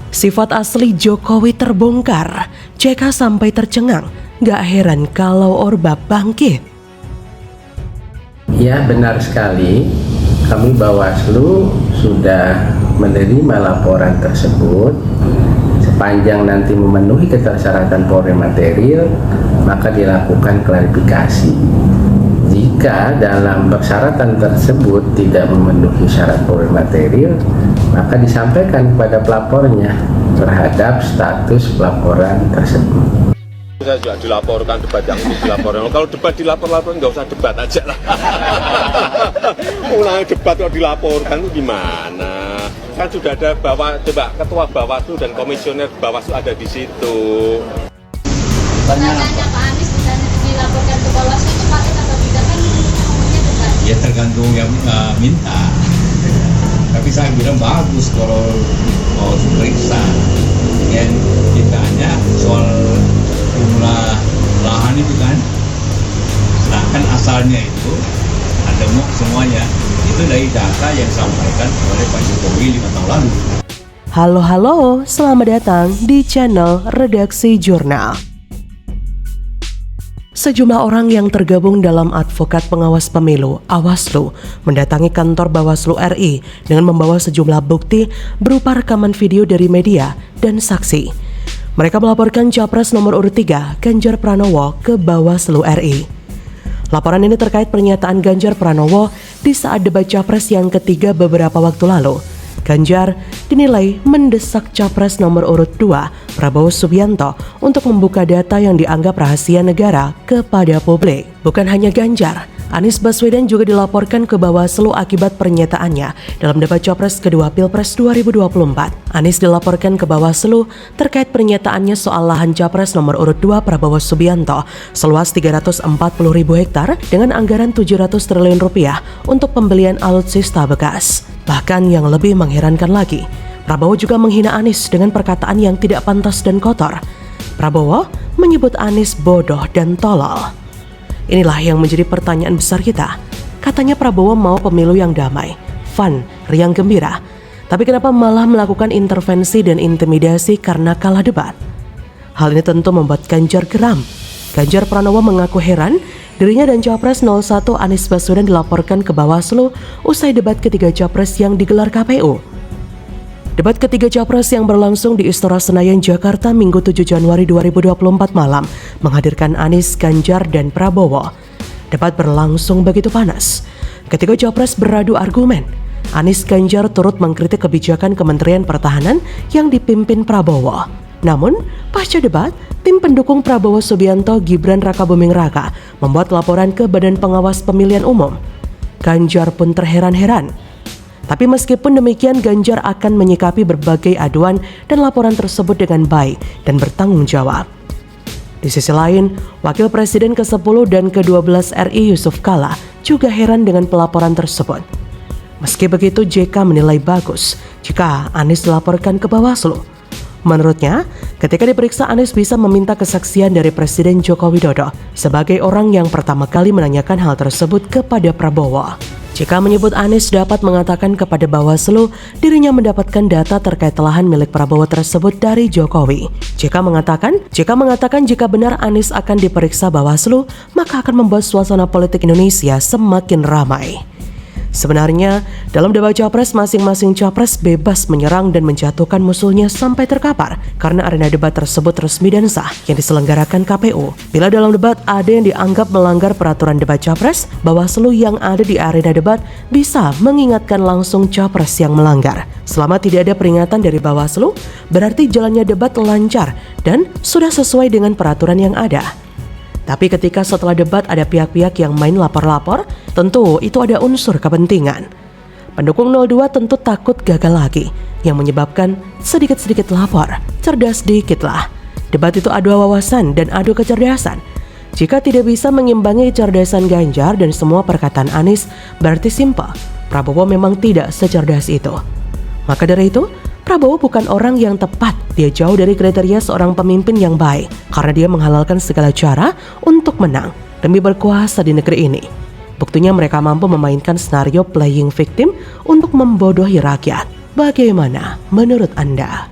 Sifat asli Jokowi terbongkar, JK sampai tercengang, gak heran kalau Orba bangkit. Ya, benar sekali, kami Bawaslu sudah menerima laporan tersebut. Sepanjang nanti memenuhi ketersyaratan Polri material, maka dilakukan klarifikasi. Jika dalam persyaratan tersebut tidak memenuhi syarat Polri material, maka disampaikan kepada pelapornya terhadap status pelaporan tersebut. Saya juga dilaporkan debat yang dilaporkan. Kalau debat dilapor-lapor nggak usah debat aja lah. Ulang debat kalau dilaporkan itu gimana? Kan sudah ada ketua Bawaslu dan komisioner Bawaslu ada di situ. Tanya Pak Anies misalnya dilaporkan ke Bawaslu itu patut atau tidak kan ngomongnya debat? Ya tergantung yang minta. Tapi saya bilang bagus kalau mau diperiksa. Yang ditanya soal jumlah lahan itu kan, nah kan asalnya itu ada semuanya itu dari data yang disampaikan oleh Pak Jokowi 5 tahun lalu. Halo, selamat datang di channel Redaksi Jurnal. Sejumlah orang yang tergabung dalam Advokat Pengawas Pemilu (Awaslu) mendatangi kantor Bawaslu RI dengan membawa sejumlah bukti berupa rekaman video dari media dan saksi. Mereka melaporkan Capres nomor urut 3 Ganjar Pranowo ke Bawaslu RI. Laporan ini terkait pernyataan Ganjar Pranowo di saat debat Capres yang ketiga beberapa waktu lalu. Ganjar dinilai mendesak Capres nomor urut 2 Prabowo Subianto untuk membuka data yang dianggap rahasia negara kepada publik. Bukan hanya Ganjar, Anies Baswedan juga dilaporkan ke Bawaslu akibat pernyataannya dalam debat Capres kedua Pilpres 2024. Anies dilaporkan ke Bawaslu terkait pernyataannya soal lahan Capres nomor urut 2 Prabowo Subianto seluas 340.000 hektar dengan anggaran 700 triliun rupiah untuk pembelian alutsista bekas. Bahkan yang lebih mengherankan lagi, Prabowo juga menghina Anies dengan perkataan yang tidak pantas dan kotor. Prabowo menyebut Anies bodoh dan tolol. Inilah yang menjadi pertanyaan besar kita. Katanya Prabowo mau pemilu yang damai, fun, riang gembira. Tapi kenapa malah melakukan intervensi dan intimidasi karena kalah debat? Hal ini tentu membuat Ganjar geram. Ganjar Pranowo mengaku heran dirinya dan Capres 01 Anies Baswedan dilaporkan ke Bawaslu usai debat ketiga Capres yang digelar KPU. Debat ketiga Capres yang berlangsung di Istora Senayan, Jakarta Minggu 7 Januari 2024 malam menghadirkan Anies, Ganjar, dan Prabowo. Debat berlangsung begitu panas. Ketiga Capres beradu argumen. Anies Ganjar turut mengkritik kebijakan Kementerian Pertahanan yang dipimpin Prabowo. Namun, pasca debat, tim pendukung Prabowo Subianto Gibran Rakabuming Raka membuat laporan ke Badan Pengawas Pemilihan Umum. Ganjar pun terheran-heran. Tapi meskipun demikian, Ganjar akan menyikapi berbagai aduan dan laporan tersebut dengan baik dan bertanggung jawab. Di sisi lain, Wakil Presiden ke-10 dan ke-12 RI Yusuf Kala juga heran dengan pelaporan tersebut. Meski begitu, JK menilai bagus jika Anies dilaporkan ke Bawaslu. Menurutnya, ketika diperiksa Anies bisa meminta kesaksian dari Presiden Joko Widodo sebagai orang yang pertama kali menanyakan hal tersebut kepada Prabowo. JK menyebut Anies dapat mengatakan kepada Bawaslu dirinya mendapatkan data terkait lahan milik Prabowo tersebut dari Jokowi. JK mengatakan jika benar Anies akan diperiksa Bawaslu, maka akan membuat suasana politik Indonesia semakin ramai. Sebenarnya, dalam debat Capres, masing-masing Capres bebas menyerang dan menjatuhkan musuhnya sampai terkapar karena arena debat tersebut resmi dan sah yang diselenggarakan KPU. Bila dalam debat ada yang dianggap melanggar peraturan debat Capres, Bawaslu yang ada di arena debat bisa mengingatkan langsung Capres yang melanggar. Selama tidak ada peringatan dari Bawaslu, berarti jalannya debat lancar dan sudah sesuai dengan peraturan yang ada. Tapi ketika setelah debat ada pihak-pihak yang main lapor-lapor, tentu itu ada unsur kepentingan. Pendukung 02 tentu takut gagal lagi, yang menyebabkan sedikit-sedikit lapor, cerdas dikitlah. Debat itu adu wawasan dan adu kecerdasan. Jika tidak bisa mengimbangi kecerdasan Ganjar dan semua perkataan Anies, berarti simpel, Prabowo memang tidak secerdas itu. Maka dari itu, Prabowo bukan orang yang tepat. Dia jauh dari kriteria seorang pemimpin yang baik karena dia menghalalkan segala cara untuk menang demi berkuasa di negeri ini. Buktinya mereka mampu memainkan skenario playing victim untuk membodohi rakyat. Bagaimana menurut Anda?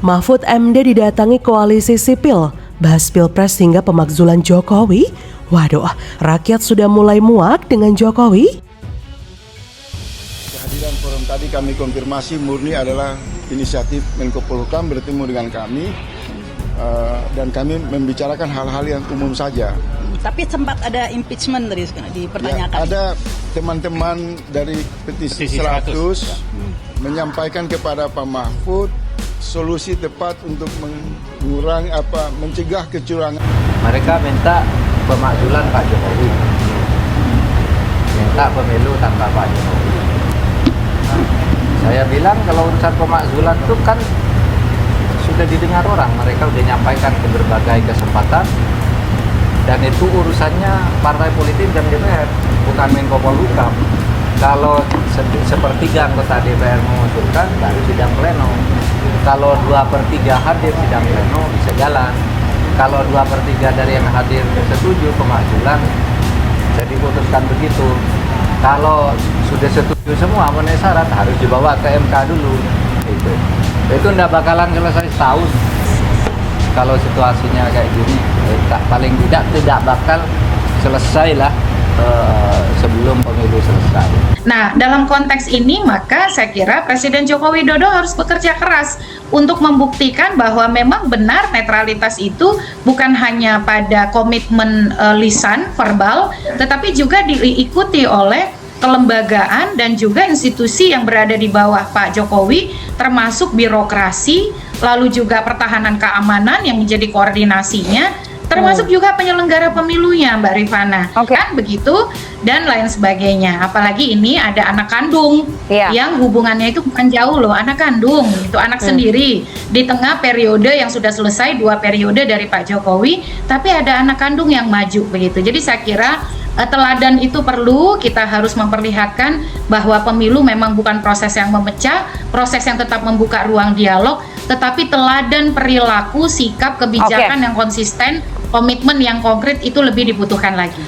Mahfud MD didatangi koalisi sipil, bahas pilpres hingga pemakzulan Jokowi. Waduh, rakyat sudah mulai muak dengan Jokowi. Kehadiran forum tadi kami konfirmasi murni adalah inisiatif Menko Polhukam bertemu dengan kami dan kami membicarakan hal-hal yang umum saja. Tapi sempat ada impeachment tadi dipertanyakan. Ya, ada teman-teman dari petisi 100 menyampaikan kepada Pak Mahfud solusi tepat untuk mencegah kecurangan. Mereka minta pemakzulan Pak Jokowi, minta pemilu tanpa Pak Jokowi. Saya bilang kalau urusan pemakzulan itu kan sudah didengar orang, mereka sudah nyampaikan ke berbagai kesempatan, dan itu urusannya partai politik dan DPR, bukan Menko Polhukam. Kalau sepertiga anggota DPR mengusulkan, baru sidang pleno. Kalau 2/3 hadir sidang pleno bisa jalan. Kalau 2/3 dari yang hadir setuju pemakzulan, jadi putuskan begitu. Kalau sudah setuju semua memenuhi syarat, harus dibawa ke MK dulu. Itu tidak bakalan selesai setahun. Kalau situasinya kayak gini, paling tidak bakal selesai lah sebelum pemilu selesai. Nah, dalam konteks ini maka saya kira Presiden Joko Widodo harus bekerja keras untuk membuktikan bahwa memang benar netralitas itu bukan hanya pada komitmen lisan, verbal, tetapi juga diikuti oleh kelembagaan dan juga institusi yang berada di bawah Pak Jokowi, termasuk birokrasi, lalu juga pertahanan keamanan yang menjadi koordinasinya, termasuk juga penyelenggara pemilunya, Mbak Rifana, kan begitu, dan lain sebagainya. Apalagi ini ada anak kandung yang hubungannya itu bukan jauh loh, anak kandung itu anak sendiri di tengah periode yang sudah selesai 2 periode dari Pak Jokowi, tapi ada anak kandung yang maju begitu. Jadi saya kira teladan itu perlu, kita harus memperlihatkan bahwa pemilu memang bukan proses yang memecah, proses yang tetap membuka ruang dialog, tetapi teladan perilaku, sikap, kebijakan yang konsisten, komitmen yang konkret itu lebih dibutuhkan lagi.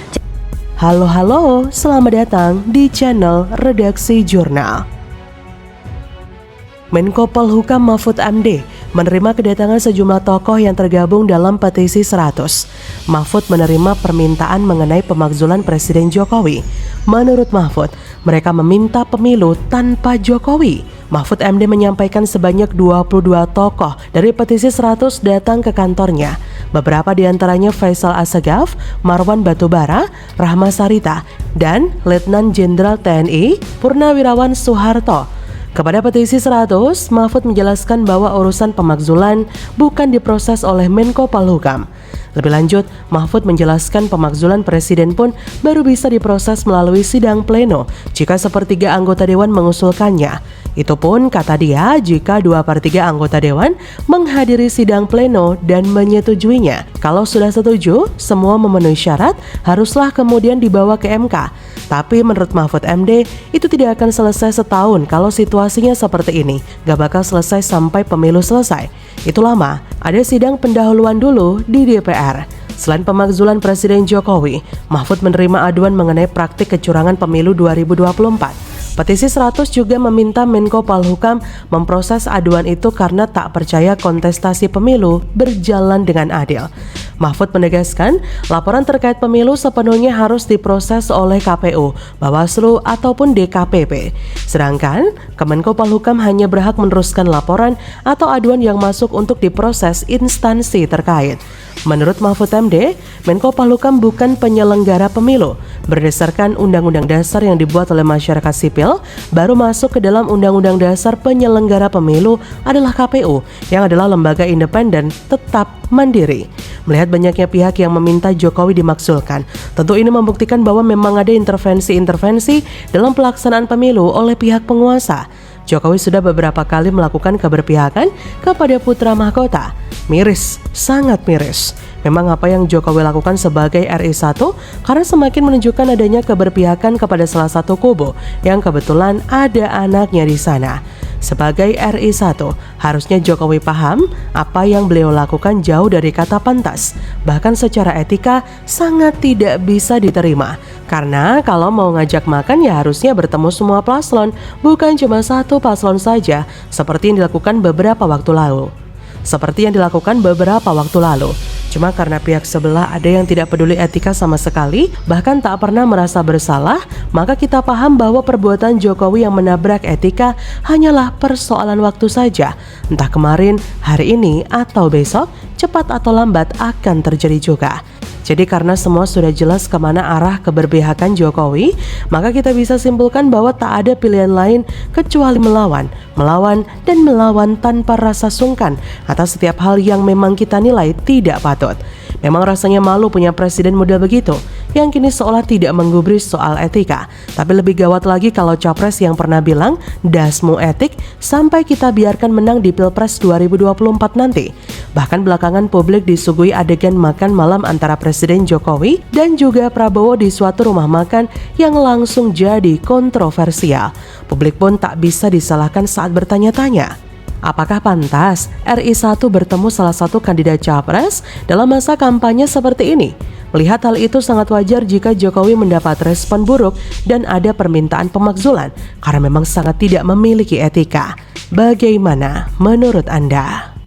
Halo, selamat datang di channel Redaksi Jurnal. Menko Polhukam Mahfud MD menerima kedatangan sejumlah tokoh yang tergabung dalam petisi 100. Mahfud menerima permintaan mengenai pemakzulan Presiden Jokowi. Menurut Mahfud, mereka meminta pemilu tanpa Jokowi. Mahfud MD menyampaikan sebanyak 22 tokoh dari petisi 100 datang ke kantornya. Beberapa di antaranya Faisal Assegaf, Marwan Batubara, Rahma Sarita, dan Letnan Jenderal TNI Purnawirawan Soeharto. Kepada petisi 100, Mahfud menjelaskan bahwa urusan pemakzulan bukan diproses oleh Menko Polhukam. Lebih lanjut, Mahfud menjelaskan pemakzulan presiden pun baru bisa diproses melalui sidang pleno jika 1/3 anggota dewan mengusulkannya. Itu pun, kata dia, jika 2/3 anggota dewan menghadiri sidang pleno dan menyetujuinya. Kalau sudah setuju, semua memenuhi syarat, haruslah kemudian dibawa ke MK. Tapi menurut Mahfud MD, itu tidak akan selesai setahun kalau situasinya seperti ini. Gak bakal selesai sampai pemilu selesai. Itu lama, ada sidang pendahuluan dulu di DPR. Selain pemakzulan Presiden Jokowi, Mahfud menerima aduan mengenai praktik kecurangan pemilu 2024. Petisi 100 juga meminta Menko Polhukam memproses aduan itu karena tak percaya kontestasi pemilu berjalan dengan adil. Mahfud menegaskan, laporan terkait pemilu sepenuhnya harus diproses oleh KPU, Bawaslu, ataupun DKPP. Sedangkan, Kemenko Polhukam hanya berhak meneruskan laporan atau aduan yang masuk untuk diproses instansi terkait. Menurut Mahfud MD, Menko Polhukam bukan penyelenggara pemilu. Berdasarkan Undang-Undang Dasar yang dibuat oleh masyarakat sipil, baru masuk ke dalam Undang-Undang Dasar penyelenggara pemilu adalah KPU, yang adalah lembaga independen tetap mandiri. Melihat banyaknya pihak yang meminta Jokowi dimakzulkan, tentu ini membuktikan bahwa memang ada intervensi-intervensi dalam pelaksanaan pemilu oleh pihak penguasa. Jokowi sudah beberapa kali melakukan keberpihakan kepada putra mahkota. Miris, sangat miris. Memang apa yang Jokowi lakukan sebagai RI1 karena semakin menunjukkan adanya keberpihakan kepada salah satu kubu yang kebetulan ada anaknya di sana. Sebagai RI1, harusnya Jokowi paham apa yang beliau lakukan jauh dari kata pantas. Bahkan secara etika sangat tidak bisa diterima. Karena kalau mau ngajak makan ya harusnya bertemu semua paslon, bukan cuma satu paslon saja seperti yang dilakukan beberapa waktu lalu. seperti yang dilakukan beberapa waktu lalu. Cuma karena pihak sebelah ada yang tidak peduli etika sama sekali, bahkan tak pernah merasa bersalah, maka kita paham bahwa perbuatan Jokowi yang menabrak etika hanyalah persoalan waktu saja. Entah kemarin, hari ini, atau besok, cepat atau lambat akan terjadi juga. Jadi karena semua sudah jelas kemana arah keberpihakan Jokowi, maka kita bisa simpulkan bahwa tak ada pilihan lain kecuali melawan, dan melawan tanpa rasa sungkan atas setiap hal yang memang kita nilai tidak patut. Memang rasanya malu punya presiden muda begitu, yang kini seolah tidak menggubris soal etika. Tapi lebih gawat lagi kalau capres yang pernah bilang, dasmu etik, sampai kita biarkan menang di Pilpres 2024 nanti. Bahkan belakangan publik disuguhi adegan makan malam antara Presiden Jokowi dan juga Prabowo di suatu rumah makan yang langsung jadi kontroversial. Publik pun tak bisa disalahkan saat bertanya-tanya, apakah pantas RI 1 bertemu salah satu kandidat capres dalam masa kampanye seperti ini? Melihat hal itu sangat wajar jika Jokowi mendapat respon buruk dan ada permintaan pemakzulan karena memang sangat tidak memiliki etika. Bagaimana menurut Anda?